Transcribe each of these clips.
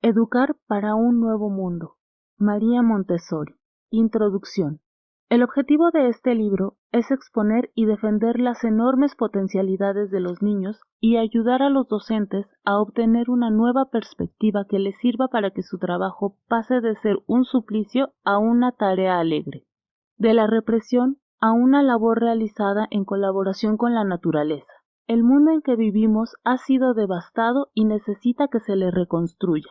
Educar para un nuevo mundo. María Montessori. Introducción. El objetivo de este libro es exponer y defender las enormes potencialidades de los niños y ayudar a los docentes a obtener una nueva perspectiva que les sirva para que su trabajo pase de ser un suplicio a una tarea alegre, de la represión a una labor realizada en colaboración con la naturaleza. El mundo en que vivimos ha sido devastado y necesita que se le reconstruya.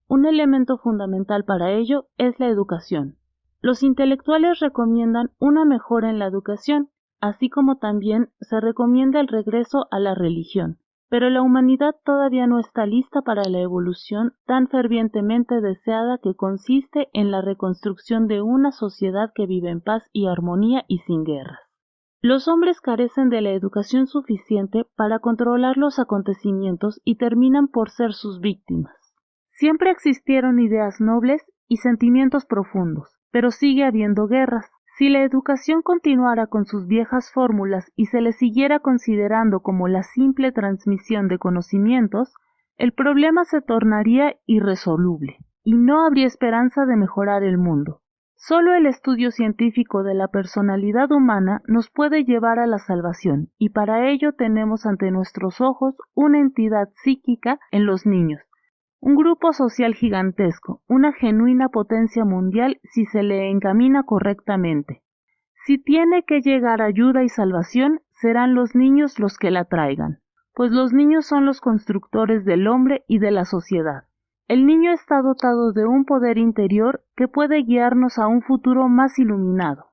Un elemento fundamental para ello es la educación. Los intelectuales recomiendan una mejora en la educación, así como también se recomienda el regreso a la religión, pero la humanidad todavía no está lista para la evolución tan fervientemente deseada que consiste en la reconstrucción de una sociedad que vive en paz y armonía y sin guerras. Los hombres carecen de la educación suficiente para controlar los acontecimientos y terminan por ser sus víctimas. Siempre existieron ideas nobles y sentimientos profundos, pero sigue habiendo guerras. Si la educación continuara con sus viejas fórmulas y se le siguiera considerando como la simple transmisión de conocimientos, el problema se tornaría irresoluble y no habría esperanza de mejorar el mundo. Solo el estudio científico de la personalidad humana nos puede llevar a la salvación, y para ello tenemos ante nuestros ojos una entidad psíquica en los niños, un grupo social gigantesco, una genuina potencia mundial si se le encamina correctamente. Si tiene que llegar ayuda y salvación, serán los niños los que la traigan, pues los niños son los constructores del hombre y de la sociedad. El niño está dotado de un poder interior que puede guiarnos a un futuro más iluminado.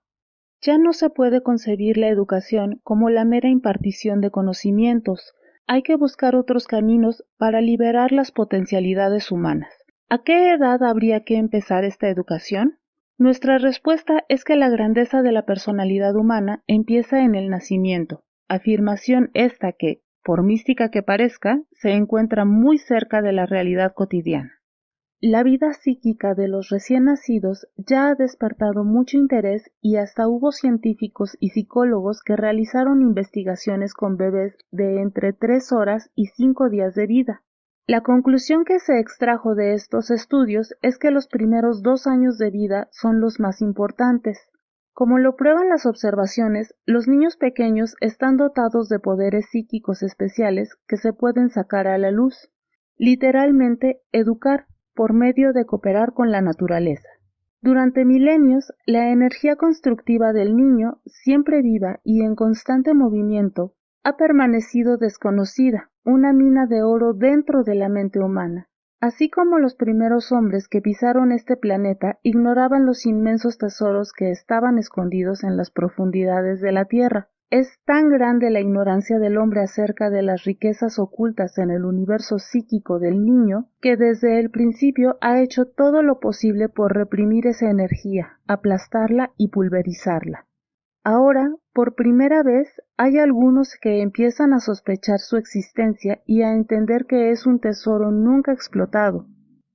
Ya no se puede concebir la educación como la mera impartición de conocimientos. Hay que buscar otros caminos para liberar las potencialidades humanas. ¿A qué edad habría que empezar esta educación? Nuestra respuesta es que la grandeza de la personalidad humana empieza en el nacimiento, afirmación esta que, por mística que parezca, se encuentra muy cerca de la realidad cotidiana. La vida psíquica de los recién nacidos ya ha despertado mucho interés y hasta hubo científicos y psicólogos que realizaron investigaciones con bebés de entre 3 horas y 5 días de vida. La conclusión que se extrajo de estos estudios es que los primeros 2 años de vida son los más importantes. Como lo prueban las observaciones, los niños pequeños están dotados de poderes psíquicos especiales que se pueden sacar a la luz. Literalmente, educar por medio de cooperar con la naturaleza. Durante milenios, la energía constructiva del niño, siempre viva y en constante movimiento, ha permanecido desconocida, una mina de oro dentro de la mente humana. Así como los primeros hombres que pisaron este planeta ignoraban los inmensos tesoros que estaban escondidos en las profundidades de la Tierra. Es tan grande la ignorancia del hombre acerca de las riquezas ocultas en el universo psíquico del niño que desde el principio ha hecho todo lo posible por reprimir esa energía, aplastarla y pulverizarla. Ahora, por primera vez, hay algunos que empiezan a sospechar su existencia y a entender que es un tesoro nunca explotado,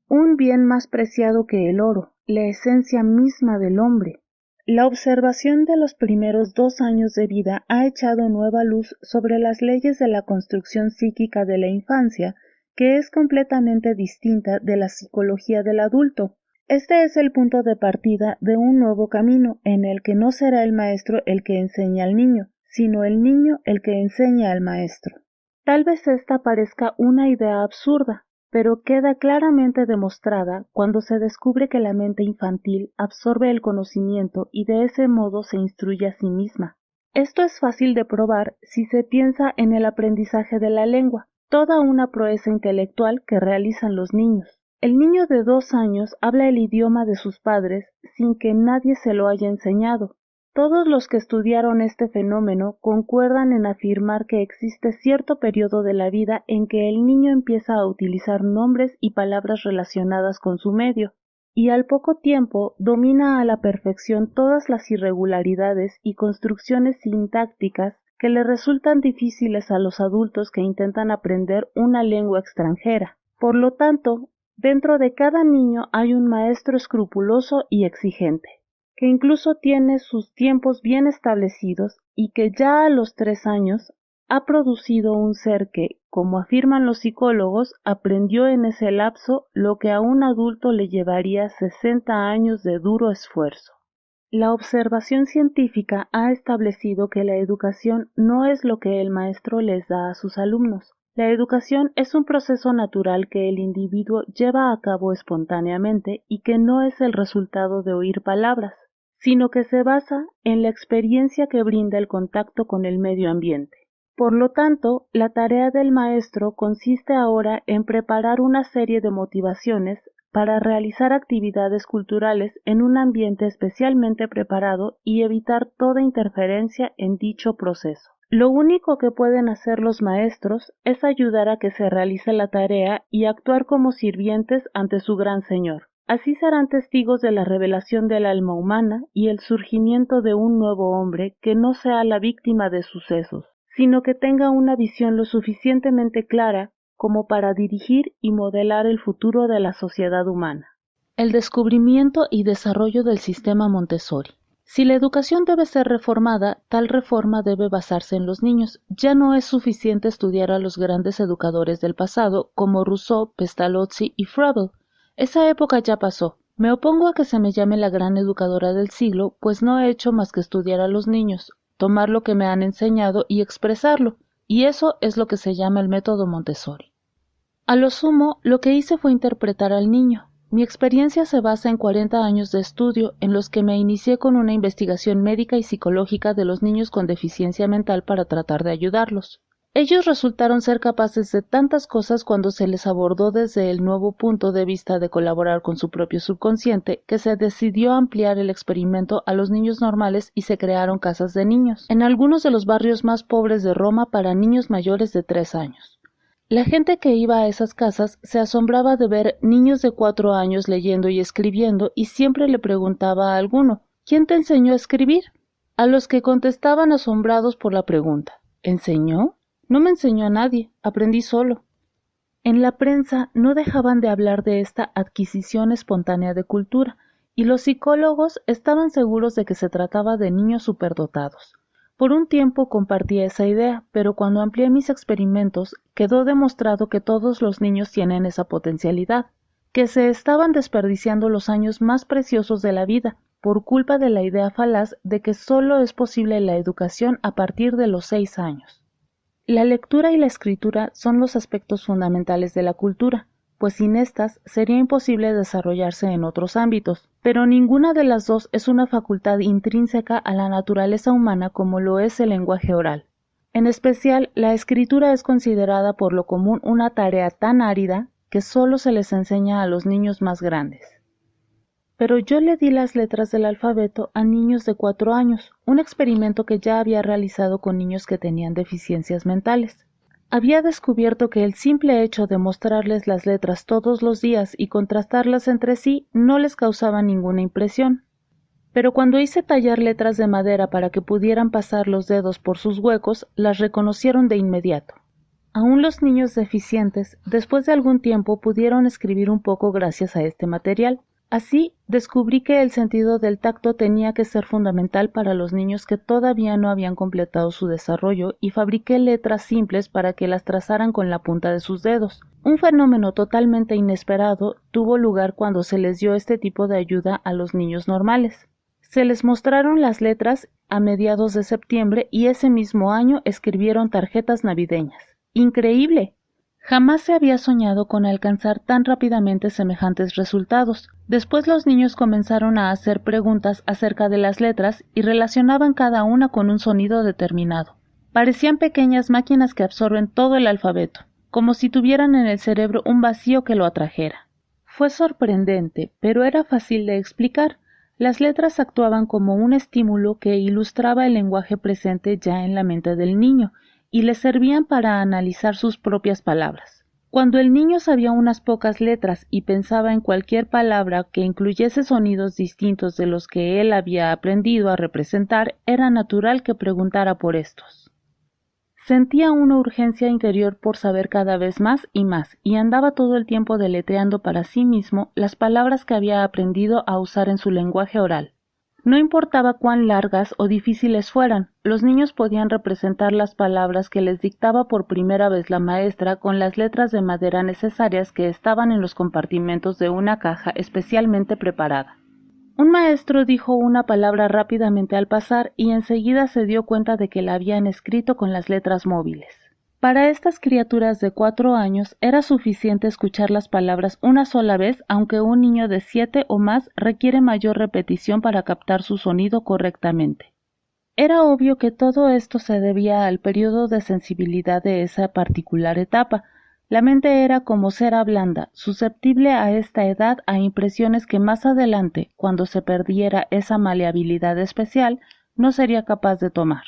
un bien más preciado que el oro, la esencia misma del hombre. La observación de los primeros 2 años de vida ha echado nueva luz sobre las leyes de la construcción psíquica de la infancia, que es completamente distinta de la psicología del adulto. Este es el punto de partida de un nuevo camino en el que no será el maestro el que enseña al niño, sino el niño el que enseña al maestro. Tal vez esta parezca una idea absurda, pero queda claramente demostrada cuando se descubre que la mente infantil absorbe el conocimiento y de ese modo se instruye a sí misma. Esto es fácil de probar si se piensa en el aprendizaje de la lengua, toda una proeza intelectual que realizan los niños. El niño de 2 años habla el idioma de sus padres sin que nadie se lo haya enseñado. Todos los que estudiaron este fenómeno concuerdan en afirmar que existe cierto periodo de la vida en que el niño empieza a utilizar nombres y palabras relacionadas con su medio, y al poco tiempo domina a la perfección todas las irregularidades y construcciones sintácticas que le resultan difíciles a los adultos que intentan aprender una lengua extranjera. Por lo tanto, dentro de cada niño hay un maestro escrupuloso y exigente, que incluso tiene sus tiempos bien establecidos y que ya a los 3 años ha producido un ser que, como afirman los psicólogos, aprendió en ese lapso lo que a un adulto le llevaría 60 años de duro esfuerzo. La observación científica ha establecido que la educación no es lo que el maestro les da a sus alumnos. La educación es un proceso natural que el individuo lleva a cabo espontáneamente y que no es el resultado de oír palabras, sino que se basa en la experiencia que brinda el contacto con el medio ambiente. Por lo tanto, la tarea del maestro consiste ahora en preparar una serie de motivaciones para realizar actividades culturales en un ambiente especialmente preparado y evitar toda interferencia en dicho proceso. Lo único que pueden hacer los maestros es ayudar a que se realice la tarea y actuar como sirvientes ante su gran Señor. Así serán testigos de la revelación del alma humana y el surgimiento de un nuevo hombre que no sea la víctima de sucesos, sino que tenga una visión lo suficientemente clara como para dirigir y modelar el futuro de la sociedad humana. El descubrimiento y desarrollo del sistema Montessori. Si la educación debe ser reformada, tal reforma debe basarse en los niños. Ya no es suficiente estudiar a los grandes educadores del pasado como Rousseau, Pestalozzi y Froebel. Esa época ya pasó. Me opongo a que se me llame la gran educadora del siglo, pues no he hecho más que estudiar a los niños, tomar lo que me han enseñado y expresarlo, y eso es lo que se llama el método Montessori. A lo sumo, lo que hice fue interpretar al niño. Mi experiencia se basa en 40 años de estudio, en los que me inicié con una investigación médica y psicológica de los niños con deficiencia mental para tratar de ayudarlos. Ellos resultaron ser capaces de tantas cosas cuando se les abordó desde el nuevo punto de vista de colaborar con su propio subconsciente, que se decidió ampliar el experimento a los niños normales y se crearon casas de niños, en algunos de los barrios más pobres de Roma para niños mayores de 3 años. La gente que iba a esas casas se asombraba de ver niños de 4 años leyendo y escribiendo y siempre le preguntaba a alguno, ¿quién te enseñó a escribir? A los que contestaban asombrados por la pregunta, ¿enseñó? No me enseñó a nadie, aprendí solo. En la prensa no dejaban de hablar de esta adquisición espontánea de cultura, y los psicólogos estaban seguros de que se trataba de niños superdotados. Por un tiempo compartí esa idea, pero cuando amplié mis experimentos quedó demostrado que todos los niños tienen esa potencialidad, que se estaban desperdiciando los años más preciosos de la vida, por culpa de la idea falaz de que solo es posible la educación a partir de los 6 años. La lectura y la escritura son los aspectos fundamentales de la cultura, pues sin estas sería imposible desarrollarse en otros ámbitos, pero ninguna de las dos es una facultad intrínseca a la naturaleza humana como lo es el lenguaje oral. En especial, la escritura es considerada por lo común una tarea tan árida que solo se les enseña a los niños más grandes. Pero yo le di las letras del alfabeto a niños de 4 años, un experimento que ya había realizado con niños que tenían deficiencias mentales. Había descubierto que el simple hecho de mostrarles las letras todos los días y contrastarlas entre sí no les causaba ninguna impresión. Pero cuando hice tallar letras de madera para que pudieran pasar los dedos por sus huecos, las reconocieron de inmediato. Aún los niños deficientes, después de algún tiempo, pudieron escribir un poco gracias a este material. Así, descubrí que el sentido del tacto tenía que ser fundamental para los niños que todavía no habían completado su desarrollo y fabriqué letras simples para que las trazaran con la punta de sus dedos. Un fenómeno totalmente inesperado tuvo lugar cuando se les dio este tipo de ayuda a los niños normales. Se les mostraron las letras a mediados de septiembre y ese mismo año escribieron tarjetas navideñas. ¡Increíble! Jamás se había soñado con alcanzar tan rápidamente semejantes resultados. Después los niños comenzaron a hacer preguntas acerca de las letras y relacionaban cada una con un sonido determinado. Parecían pequeñas máquinas que absorben todo el alfabeto, como si tuvieran en el cerebro un vacío que lo atrajera. Fue sorprendente, pero era fácil de explicar. Las letras actuaban como un estímulo que ilustraba el lenguaje presente ya en la mente del niño, y le servían para analizar sus propias palabras. Cuando el niño sabía unas pocas letras y pensaba en cualquier palabra que incluyese sonidos distintos de los que él había aprendido a representar, era natural que preguntara por estos. Sentía una urgencia interior por saber cada vez más, y andaba todo el tiempo deletreando para sí mismo las palabras que había aprendido a usar en su lenguaje oral. No importaba cuán largas o difíciles fueran, los niños podían representar las palabras que les dictaba por primera vez la maestra con las letras de madera necesarias que estaban en los compartimentos de una caja especialmente preparada. Un maestro dijo una palabra rápidamente al pasar y enseguida se dio cuenta de que la habían escrito con las letras móviles. Para estas criaturas de 4 años era suficiente escuchar las palabras una sola vez, aunque un niño de 7 o más requiere mayor repetición para captar su sonido correctamente. Era obvio que todo esto se debía al periodo de sensibilidad de esa particular etapa. La mente era como cera blanda, susceptible a esta edad a impresiones que más adelante, cuando se perdiera esa maleabilidad especial, no sería capaz de tomar.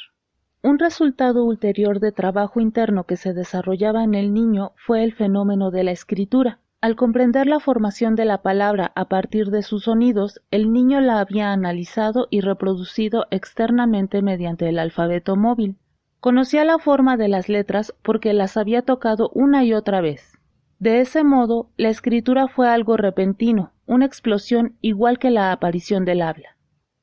Un resultado ulterior de trabajo interno que se desarrollaba en el niño fue el fenómeno de la escritura. Al comprender la formación de la palabra a partir de sus sonidos, el niño la había analizado y reproducido externamente mediante el alfabeto móvil. Conocía la forma de las letras porque las había tocado una y otra vez. De ese modo, la escritura fue algo repentino, una explosión igual que la aparición del habla.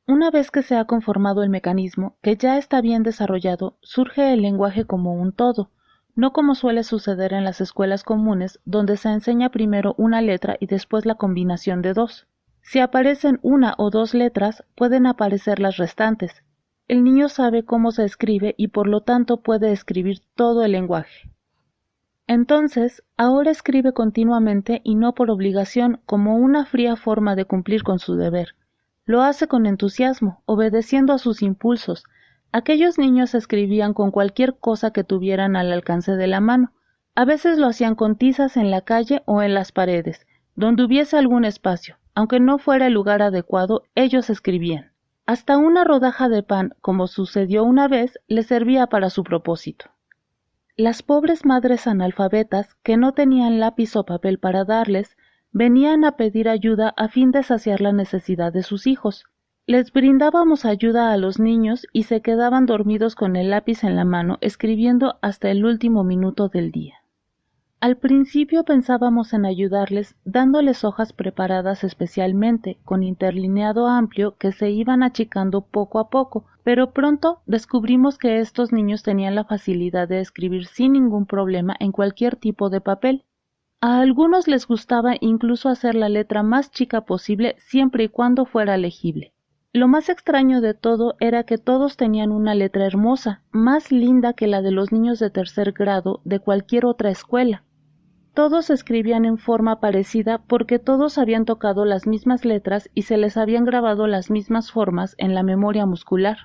Una vez que se ha conformado el mecanismo, que ya está bien desarrollado, surge el lenguaje como un todo, no como suele suceder en las escuelas comunes, donde se enseña primero una letra y después la combinación de dos. Si aparecen una o dos letras, pueden aparecer las restantes. El niño sabe cómo se escribe y por lo tanto puede escribir todo el lenguaje. Entonces, ahora escribe continuamente y no por obligación, como una fría forma de cumplir con su deber. Lo hace con entusiasmo, obedeciendo a sus impulsos. Aquellos niños escribían con cualquier cosa que tuvieran al alcance de la mano. A veces lo hacían con tizas en la calle o en las paredes, donde hubiese algún espacio. Aunque no fuera el lugar adecuado, ellos escribían. Hasta una rodaja de pan, como sucedió una vez, les servía para su propósito. Las pobres madres analfabetas, que no tenían lápiz o papel para darles, venían a pedir ayuda a fin de saciar la necesidad de sus hijos. Les brindábamos ayuda a los niños y se quedaban dormidos con el lápiz en la mano escribiendo hasta el último minuto del día. Al principio pensábamos en ayudarles dándoles hojas preparadas especialmente, con interlineado amplio que se iban achicando poco a poco, pero pronto descubrimos que estos niños tenían la facilidad de escribir sin ningún problema en cualquier tipo de papel. A algunos les gustaba incluso hacer la letra más chica posible siempre y cuando fuera legible. Lo más extraño de todo era que todos tenían una letra hermosa, más linda que la de los niños de tercer grado de cualquier otra escuela. Todos escribían en forma parecida porque todos habían tocado las mismas letras y se les habían grabado las mismas formas en la memoria muscular.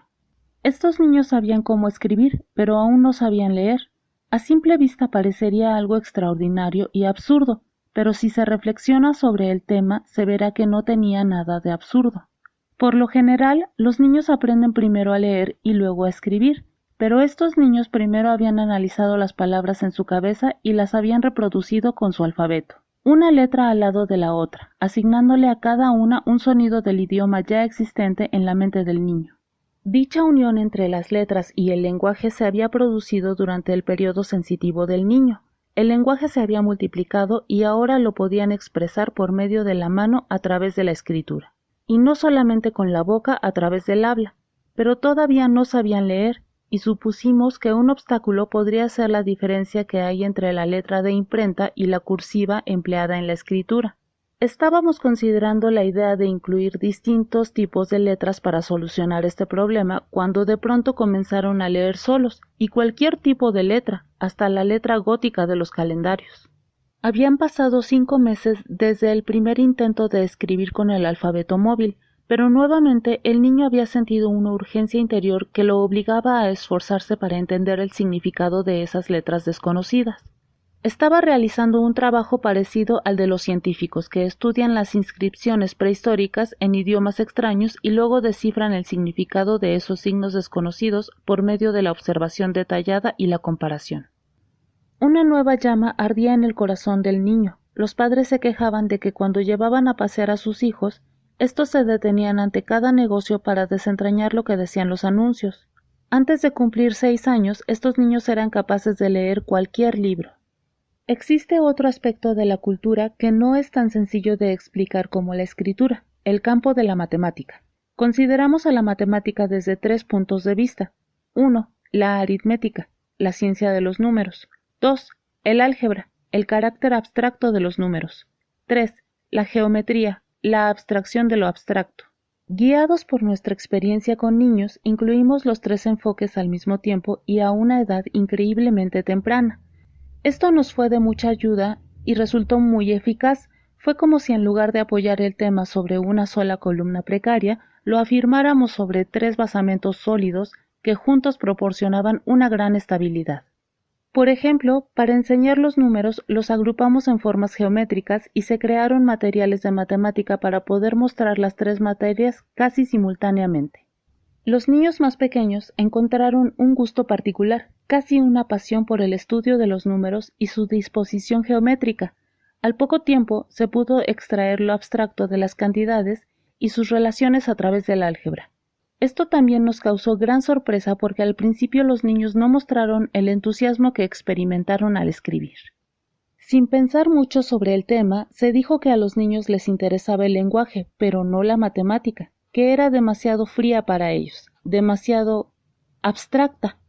Estos niños sabían cómo escribir, pero aún no sabían leer. A simple vista parecería algo extraordinario y absurdo, pero si se reflexiona sobre el tema se verá que no tenía nada de absurdo. Por lo general, los niños aprenden primero a leer y luego a escribir, pero estos niños primero habían analizado las palabras en su cabeza y las habían reproducido con su alfabeto, una letra al lado de la otra, asignándole a cada una un sonido del idioma ya existente en la mente del niño. Dicha unión entre las letras y el lenguaje se había producido durante el periodo sensitivo del niño. El lenguaje se había multiplicado y ahora lo podían expresar por medio de la mano a través de la escritura, y no solamente con la boca a través del habla, pero todavía no sabían leer, y supusimos que un obstáculo podría ser la diferencia que hay entre la letra de imprenta y la cursiva empleada en la escritura. Estábamos considerando la idea de incluir distintos tipos de letras para solucionar este problema cuando de pronto comenzaron a leer solos, y cualquier tipo de letra, hasta la letra gótica de los calendarios. Habían pasado 5 meses desde el primer intento de escribir con el alfabeto móvil, pero nuevamente el niño había sentido una urgencia interior que lo obligaba a esforzarse para entender el significado de esas letras desconocidas. Estaba realizando un trabajo parecido al de los científicos que estudian las inscripciones prehistóricas en idiomas extraños y luego descifran el significado de esos signos desconocidos por medio de la observación detallada y la comparación. Una nueva llama ardía en el corazón del niño. Los padres se quejaban de que cuando llevaban a pasear a sus hijos, estos se detenían ante cada negocio para desentrañar lo que decían los anuncios. Antes de cumplir 6 años, estos niños eran capaces de leer cualquier libro. Existe otro aspecto de la cultura que no es tan sencillo de explicar como la escritura, el campo de la matemática. Consideramos a la matemática desde 3 puntos de vista. 1. La aritmética, la ciencia de los números. 2. El álgebra, el carácter abstracto de los números. 3. La geometría, la abstracción de lo abstracto. Guiados por nuestra experiencia con niños, incluimos los 3 enfoques al mismo tiempo y a una edad increíblemente temprana. Esto nos fue de mucha ayuda y resultó muy eficaz. Fue como si en lugar de apoyar el tema sobre una sola columna precaria, lo afirmáramos sobre 3 basamentos sólidos que juntos proporcionaban una gran estabilidad. Por ejemplo, para enseñar los números los agrupamos en formas geométricas y se crearon materiales de matemática para poder mostrar las 3 materias casi simultáneamente. Los niños más pequeños encontraron un gusto particular, casi una pasión por el estudio de los números y su disposición geométrica. Al poco tiempo se pudo extraer lo abstracto de las cantidades y sus relaciones a través del álgebra. Esto también nos causó gran sorpresa porque al principio los niños no mostraron el entusiasmo que experimentaron al escribir. Sin pensar mucho sobre el tema, se dijo que a los niños les interesaba el lenguaje, pero no la matemática, que era demasiado fría para ellos, demasiado abstracta.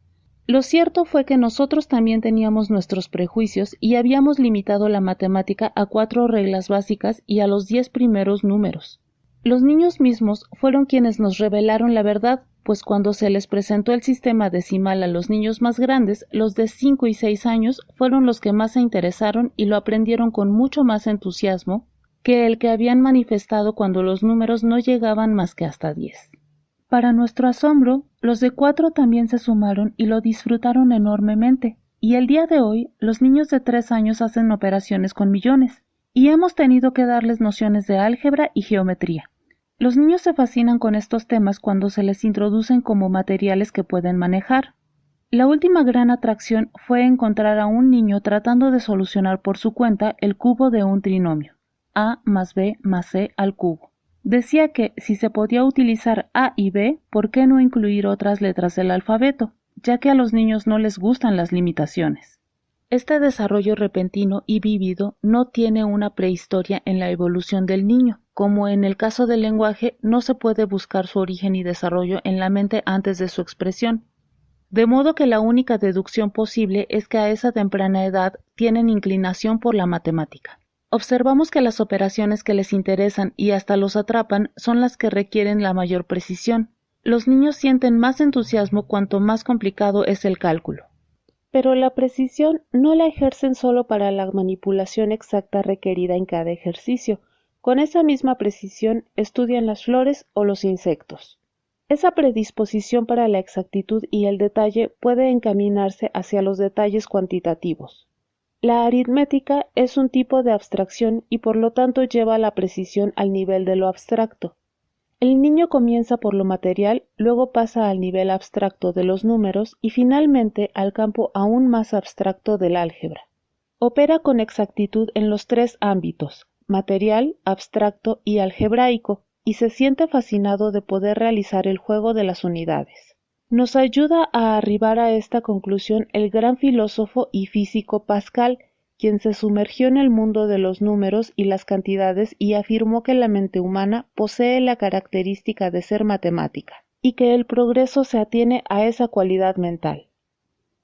Lo cierto fue que nosotros también teníamos nuestros prejuicios y habíamos limitado la matemática a 4 reglas básicas y a los 10 primeros números. Los niños mismos fueron quienes nos revelaron la verdad, pues cuando se les presentó el sistema decimal a los niños más grandes, los de 5 y 6 años fueron los que más se interesaron y lo aprendieron con mucho más entusiasmo que el que habían manifestado cuando los números no llegaban más que hasta 10. Para nuestro asombro, los de 4 también se sumaron y lo disfrutaron enormemente, y el día de hoy los niños de 3 años hacen operaciones con millones, y hemos tenido que darles nociones de álgebra y geometría. Los niños se fascinan con estos temas cuando se les introducen como materiales que pueden manejar. La última gran atracción fue encontrar a un niño tratando de solucionar por su cuenta el cubo de un trinomio, a más b más c al cubo. Decía que, si se podía utilizar A y B, ¿por qué no incluir otras letras del alfabeto? Ya que a los niños no les gustan las limitaciones. Este desarrollo repentino y vívido no tiene una prehistoria en la evolución del niño. Como en el caso del lenguaje, no se puede buscar su origen y desarrollo en la mente antes de su expresión. De modo que la única deducción posible es que a esa temprana edad tienen inclinación por la matemática. Observamos que las operaciones que les interesan y hasta los atrapan son las que requieren la mayor precisión. Los niños sienten más entusiasmo cuanto más complicado es el cálculo. Pero la precisión no la ejercen solo para la manipulación exacta requerida en cada ejercicio. Con esa misma precisión estudian las flores o los insectos. Esa predisposición para la exactitud y el detalle puede encaminarse hacia los detalles cuantitativos. La aritmética es un tipo de abstracción y por lo tanto lleva la precisión al nivel de lo abstracto. El niño comienza por lo material, luego pasa al nivel abstracto de los números y finalmente al campo aún más abstracto del álgebra. Opera con exactitud en los 3 ámbitos, material, abstracto y algebraico, y se siente fascinado de poder realizar el juego de las unidades. Nos ayuda a arribar a esta conclusión el gran filósofo y físico Pascal, quien se sumergió en el mundo de los números y las cantidades y afirmó que la mente humana posee la característica de ser matemática, y que el progreso se atiene a esa cualidad mental.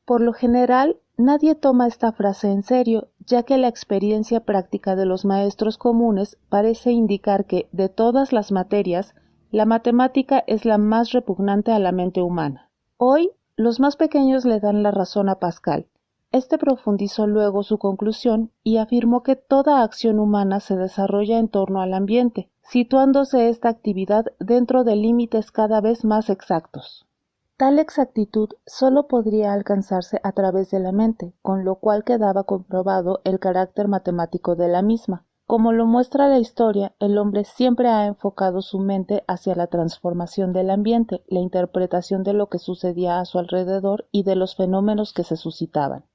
Por lo general, nadie toma esta frase en serio, ya que la experiencia práctica de los maestros comunes parece indicar que, de todas las materias, la matemática es la más repugnante a la mente humana. Hoy, los más pequeños le dan la razón a Pascal. Este profundizó luego su conclusión y afirmó que toda acción humana se desarrolla en torno al ambiente, situándose esta actividad dentro de límites cada vez más exactos. Tal exactitud solo podría alcanzarse a través de la mente, con lo cual quedaba comprobado el carácter matemático de la misma. Como lo muestra la historia, el hombre siempre ha enfocado su mente hacia la transformación del ambiente, la interpretación de lo que sucedía a su alrededor y de los fenómenos que se suscitaban.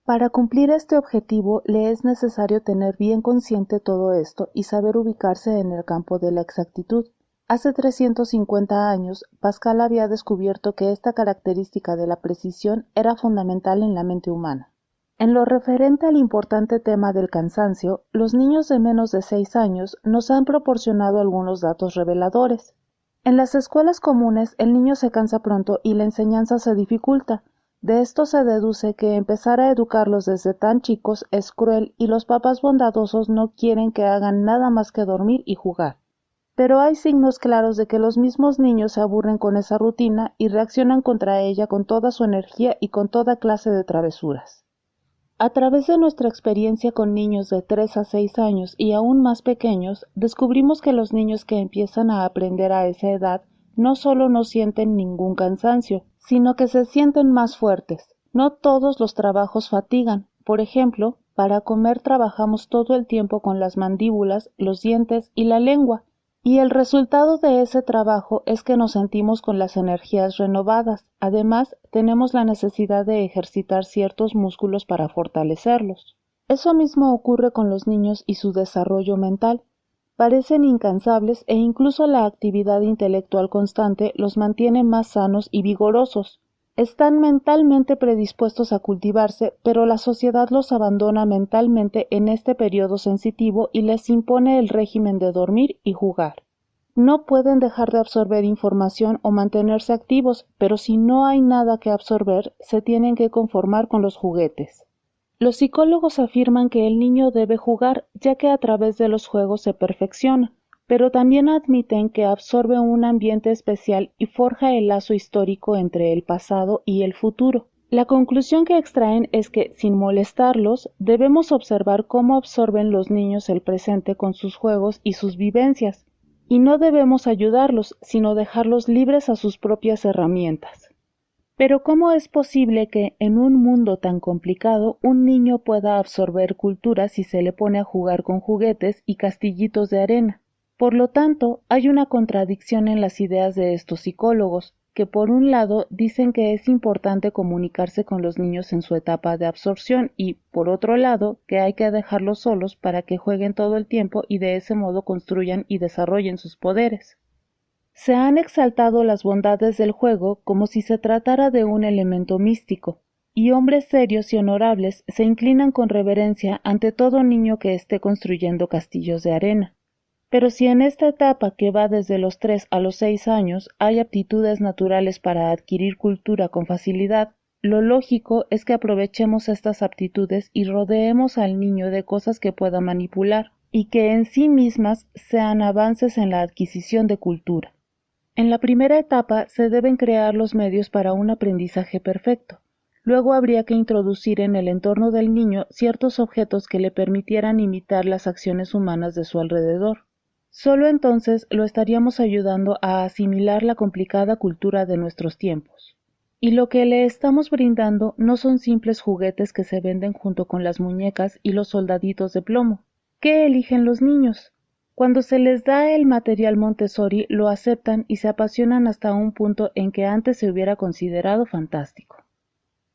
Para cumplir este objetivo le es necesario tener bien consciente todo esto y saber ubicarse en el campo de la exactitud. Hace 350 años, Pascal había descubierto que esta característica de la precisión era fundamental en la mente humana. En lo referente al importante tema del cansancio, los niños de menos de 6 años nos han proporcionado algunos datos reveladores. En las escuelas comunes el niño se cansa pronto y la enseñanza se dificulta. De esto se deduce que empezar a educarlos desde tan chicos es cruel y los papás bondadosos no quieren que hagan nada más que dormir y jugar. Pero hay signos claros de que los mismos niños se aburren con esa rutina y reaccionan contra ella con toda su energía y con toda clase de travesuras. A través de nuestra experiencia con niños de 3 a 6 años y aún más pequeños, descubrimos que los niños que empiezan a aprender a esa edad no solo no sienten ningún cansancio, sino que se sienten más fuertes. No todos los trabajos fatigan. Por ejemplo, para comer trabajamos todo el tiempo con las mandíbulas, los dientes y la lengua, y el resultado de ese trabajo es que nos sentimos con las energías renovadas. Además, tenemos la necesidad de ejercitar ciertos músculos para fortalecerlos. Eso mismo ocurre con los niños y su desarrollo mental. Parecen incansables e incluso la actividad intelectual constante los mantiene más sanos y vigorosos. Están mentalmente predispuestos a cultivarse, pero la sociedad los abandona mentalmente en este periodo sensitivo y les impone el régimen de dormir y jugar. No pueden dejar de absorber información o mantenerse activos, pero si no hay nada que absorber, se tienen que conformar con los juguetes. Los psicólogos afirman que el niño debe jugar, ya que a través de los juegos se perfecciona, pero también admiten que absorbe un ambiente especial y forja el lazo histórico entre el pasado y el futuro. La conclusión que extraen es que, sin molestarlos, debemos observar cómo absorben los niños el presente con sus juegos y sus vivencias, y no debemos ayudarlos, sino dejarlos libres a sus propias herramientas. Pero ¿cómo es posible que, en un mundo tan complicado, un niño pueda absorber cultura si se le pone a jugar con juguetes y castillitos de arena? Por lo tanto, hay una contradicción en las ideas de estos psicólogos, que por un lado dicen que es importante comunicarse con los niños en su etapa de absorción y, por otro lado, que hay que dejarlos solos para que jueguen todo el tiempo y de ese modo construyan y desarrollen sus poderes. Se han exaltado las bondades del juego como si se tratara de un elemento místico, y hombres serios y honorables se inclinan con reverencia ante todo niño que esté construyendo castillos de arena. Pero si en esta etapa que va desde los 3 a los 6 años hay aptitudes naturales para adquirir cultura con facilidad, lo lógico es que aprovechemos estas aptitudes y rodeemos al niño de cosas que pueda manipular, y que en sí mismas sean avances en la adquisición de cultura. En la primera etapa se deben crear los medios para un aprendizaje perfecto. Luego habría que introducir en el entorno del niño ciertos objetos que le permitieran imitar las acciones humanas de su alrededor. Solo entonces lo estaríamos ayudando a asimilar la complicada cultura de nuestros tiempos. Y lo que le estamos brindando no son simples juguetes que se venden junto con las muñecas y los soldaditos de plomo. ¿Qué eligen los niños? Cuando se les da el material Montessori, lo aceptan y se apasionan hasta un punto en que antes se hubiera considerado fantástico.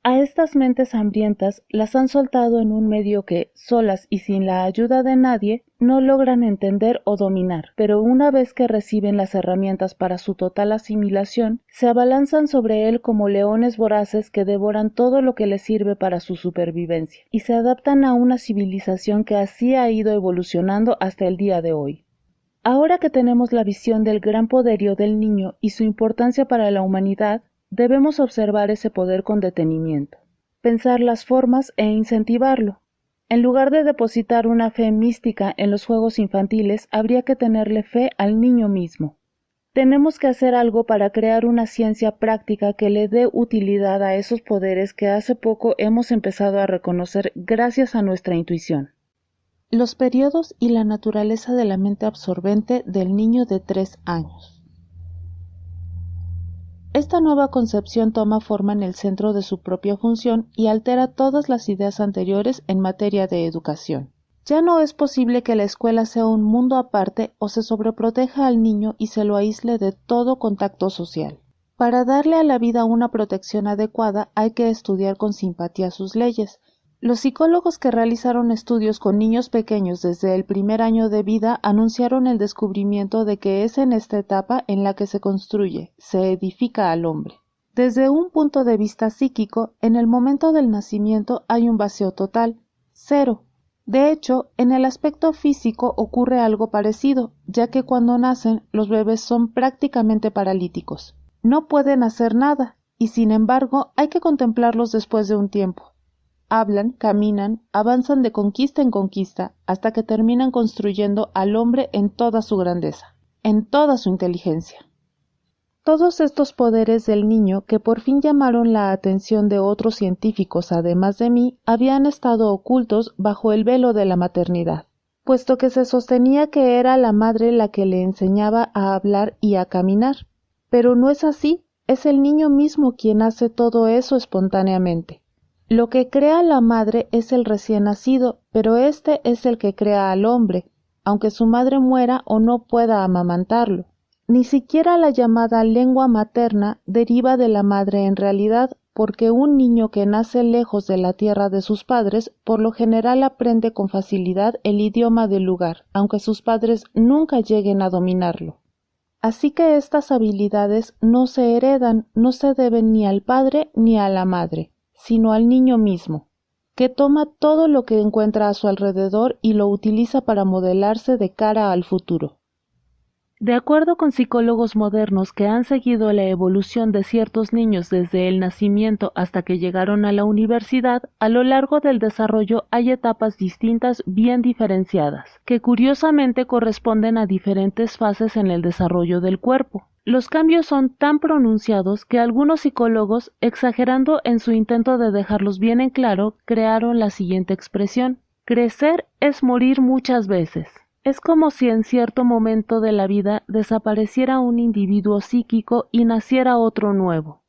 A estas mentes hambrientas las han soltado en un medio que, solas y sin la ayuda de nadie, no logran entender o dominar, pero una vez que reciben las herramientas para su total asimilación, se abalanzan sobre él como leones voraces que devoran todo lo que les sirve para su supervivencia, y se adaptan a una civilización que así ha ido evolucionando hasta el día de hoy. Ahora que tenemos la visión del gran poderío del niño y su importancia para la humanidad, debemos observar ese poder con detenimiento, pensar las formas e incentivarlo. En lugar de depositar una fe mística en los juegos infantiles, habría que tenerle fe al niño mismo. Tenemos que hacer algo para crear una ciencia práctica que le dé utilidad a esos poderes que hace poco hemos empezado a reconocer gracias a nuestra intuición. Los periodos y la naturaleza de la mente absorbente del niño de 3 años. Esta nueva concepción toma forma en el centro de su propia función y altera todas las ideas anteriores en materia de educación. Ya no es posible que la escuela sea un mundo aparte o se sobreproteja al niño y se lo aísle de todo contacto social. Para darle a la vida una protección adecuada hay que estudiar con simpatía sus leyes. Los psicólogos que realizaron estudios con niños pequeños desde el primer año de vida anunciaron el descubrimiento de que es en esta etapa en la que se construye, se edifica al hombre. Desde un punto de vista psíquico, en el momento del nacimiento hay un vacío total, cero. De hecho, en el aspecto físico ocurre algo parecido, ya que cuando nacen los bebés son prácticamente paralíticos. No pueden hacer nada, y sin embargo hay que contemplarlos después de un tiempo. Hablan, caminan, avanzan de conquista en conquista, hasta que terminan construyendo al hombre en toda su grandeza, en toda su inteligencia. Todos estos poderes del niño, que por fin llamaron la atención de otros científicos además de mí, habían estado ocultos bajo el velo de la maternidad, puesto que se sostenía que era la madre la que le enseñaba a hablar y a caminar. Pero no es así, es el niño mismo quien hace todo eso espontáneamente. Lo que crea la madre es el recién nacido, pero éste es el que crea al hombre, aunque su madre muera o no pueda amamantarlo. Ni siquiera la llamada lengua materna deriva de la madre en realidad, porque un niño que nace lejos de la tierra de sus padres por lo general aprende con facilidad el idioma del lugar, aunque sus padres nunca lleguen a dominarlo. Así que estas habilidades no se heredan, no se deben ni al padre ni a la madre, sino al niño mismo, que toma todo lo que encuentra a su alrededor y lo utiliza para modelarse de cara al futuro. De acuerdo con psicólogos modernos que han seguido la evolución de ciertos niños desde el nacimiento hasta que llegaron a la universidad, a lo largo del desarrollo hay etapas distintas bien diferenciadas, que curiosamente corresponden a diferentes fases en el desarrollo del cuerpo. Los cambios son tan pronunciados que algunos psicólogos, exagerando en su intento de dejarlos bien en claro, crearon la siguiente expresión: crecer es morir muchas veces. Es como si en cierto momento de la vida desapareciera un individuo psíquico y naciera otro nuevo.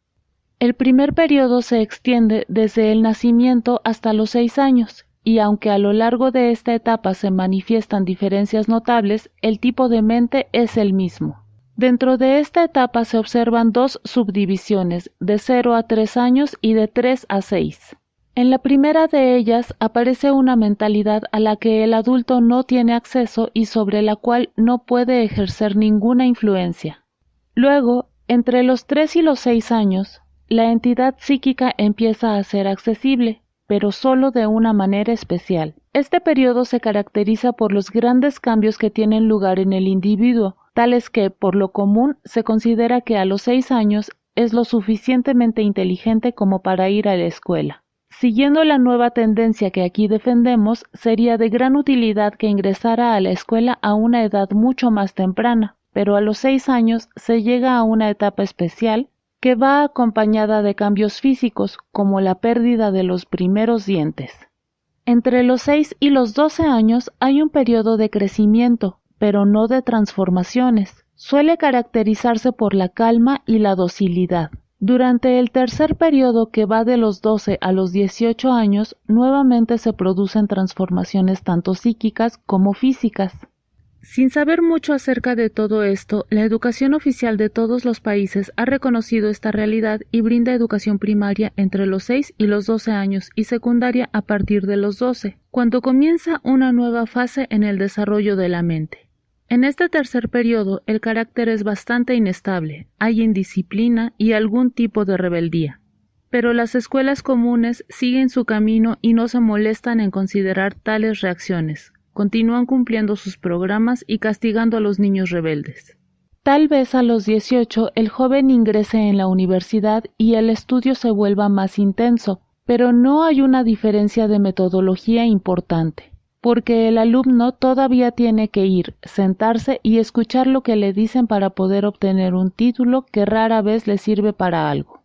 El primer periodo se extiende desde el nacimiento hasta los 6 años, y aunque a lo largo de esta etapa se manifiestan diferencias notables, el tipo de mente es el mismo. Dentro de esta etapa se observan dos subdivisiones, de 0 a 3 años y de 3 a 6. En la primera de ellas aparece una mentalidad a la que el adulto no tiene acceso y sobre la cual no puede ejercer ninguna influencia. Luego, entre los 3 y los 6 años, la entidad psíquica empieza a ser accesible, pero solo de una manera especial. Este periodo se caracteriza por los grandes cambios que tienen lugar en el individuo, tales que, por lo común, se considera que a los 6 años es lo suficientemente inteligente como para ir a la escuela. Siguiendo la nueva tendencia que aquí defendemos, sería de gran utilidad que ingresara a la escuela a una edad mucho más temprana, pero a los 6 años se llega a una etapa especial que va acompañada de cambios físicos, como la pérdida de los primeros dientes. Entre los 6 y los 12 años hay un periodo de crecimiento, pero no de transformaciones. Suele caracterizarse por la calma y la docilidad. Durante el tercer periodo, que va de los 12 a los 18 años, nuevamente se producen transformaciones tanto psíquicas como físicas. Sin saber mucho acerca de todo esto, la educación oficial de todos los países ha reconocido esta realidad y brinda educación primaria entre los 6 y los 12 años y secundaria a partir de los 12, cuando comienza una nueva fase en el desarrollo de la mente. En este tercer periodo, el carácter es bastante inestable, hay indisciplina y algún tipo de rebeldía. Pero las escuelas comunes siguen su camino y no se molestan en considerar tales reacciones. Continúan cumpliendo sus programas y castigando a los niños rebeldes. Tal vez a los 18 el joven ingrese en la universidad y el estudio se vuelva más intenso, pero no hay una diferencia de metodología importante, porque el alumno todavía tiene que ir, sentarse y escuchar lo que le dicen para poder obtener un título que rara vez le sirve para algo.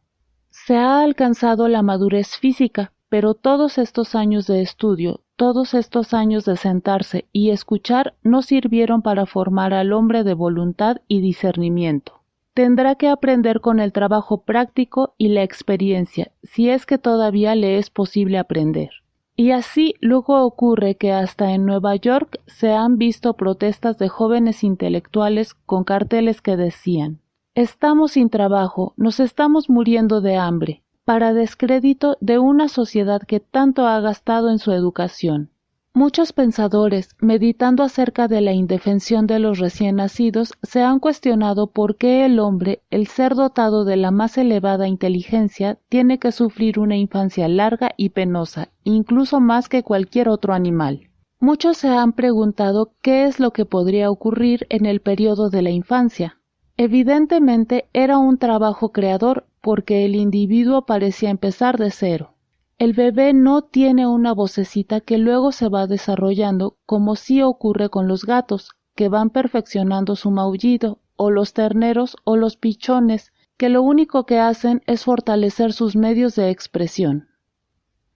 Se ha alcanzado la madurez física, pero todos estos años de estudio, todos estos años de sentarse y escuchar no sirvieron para formar al hombre de voluntad y discernimiento. Tendrá que aprender con el trabajo práctico y la experiencia, si es que todavía le es posible aprender. Y así luego ocurre que hasta en Nueva York se han visto protestas de jóvenes intelectuales con carteles que decían: «Estamos sin trabajo, nos estamos muriendo de hambre», para descrédito de una sociedad que tanto ha gastado en su educación. Muchos pensadores, meditando acerca de la indefensión de los recién nacidos, se han cuestionado por qué el hombre, el ser dotado de la más elevada inteligencia, tiene que sufrir una infancia larga y penosa, incluso más que cualquier otro animal. Muchos se han preguntado qué es lo que podría ocurrir en el periodo de la infancia. Evidentemente era un trabajo creador porque el individuo parecía empezar de cero. El bebé no tiene una vocecita que luego se va desarrollando como sí ocurre con los gatos, que van perfeccionando su maullido, o los terneros o los pichones, que lo único que hacen es fortalecer sus medios de expresión.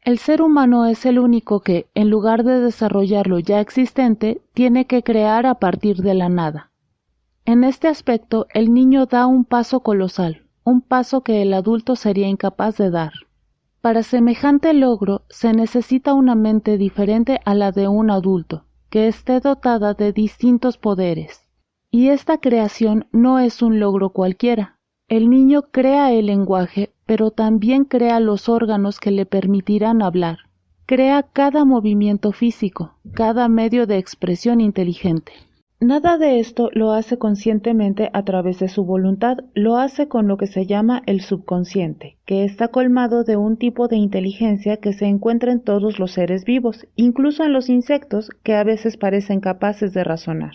El ser humano es el único que, en lugar de desarrollar lo ya existente, tiene que crear a partir de la nada. En este aspecto, el niño da un paso colosal, un paso que el adulto sería incapaz de dar. Para semejante logro se necesita una mente diferente a la de un adulto, que esté dotada de distintos poderes. Y esta creación no es un logro cualquiera. El niño crea el lenguaje, pero también crea los órganos que le permitirán hablar. Crea cada movimiento físico, cada medio de expresión inteligente. Nada de esto lo hace conscientemente a través de su voluntad, lo hace con lo que se llama el subconsciente, que está colmado de un tipo de inteligencia que se encuentra en todos los seres vivos, incluso en los insectos, que a veces parecen capaces de razonar.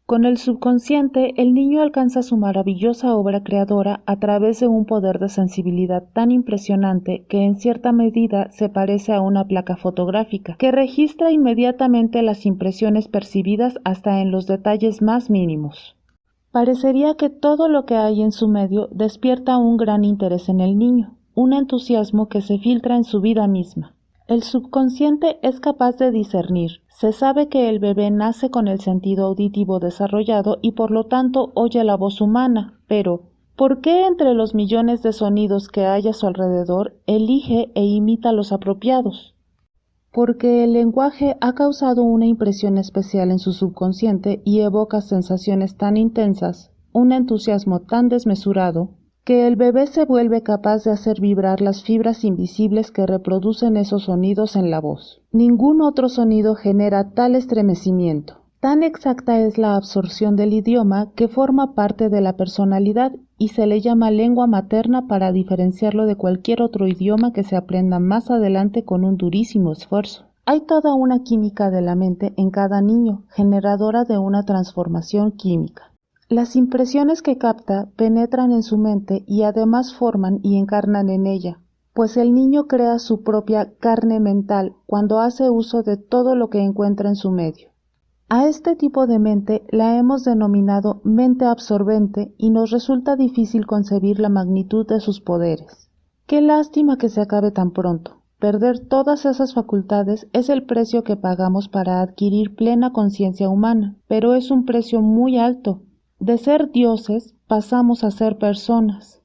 Con el subconsciente, el niño alcanza su maravillosa obra creadora a través de un poder de sensibilidad tan impresionante que en cierta medida se parece a una placa fotográfica, que registra inmediatamente las impresiones percibidas hasta en los detalles más mínimos. Parecería que todo lo que hay en su medio despierta un gran interés en el niño, un entusiasmo que se filtra en su vida misma. El subconsciente es capaz de discernir. Se sabe que el bebé nace con el sentido auditivo desarrollado y por lo tanto oye la voz humana, pero ¿por qué entre los millones de sonidos que hay a su alrededor elige e imita los apropiados? Porque el lenguaje ha causado una impresión especial en su subconsciente y evoca sensaciones tan intensas, un entusiasmo tan desmesurado, que el bebé se vuelve capaz de hacer vibrar las fibras invisibles que reproducen esos sonidos en la voz. Ningún otro sonido genera tal estremecimiento. Tan exacta es la absorción del idioma que forma parte de la personalidad y se le llama lengua materna para diferenciarlo de cualquier otro idioma que se aprenda más adelante con un durísimo esfuerzo. Hay toda una química de la mente en cada niño, generadora de una transformación química. Las impresiones que capta penetran en su mente y además forman y encarnan en ella, pues el niño crea su propia carne mental cuando hace uso de todo lo que encuentra en su medio. A este tipo de mente la hemos denominado mente absorbente y nos resulta difícil concebir la magnitud de sus poderes. Qué lástima que se acabe tan pronto. Perder todas esas facultades es el precio que pagamos para adquirir plena conciencia humana, pero es un precio muy alto. De ser dioses pasamos a ser personas.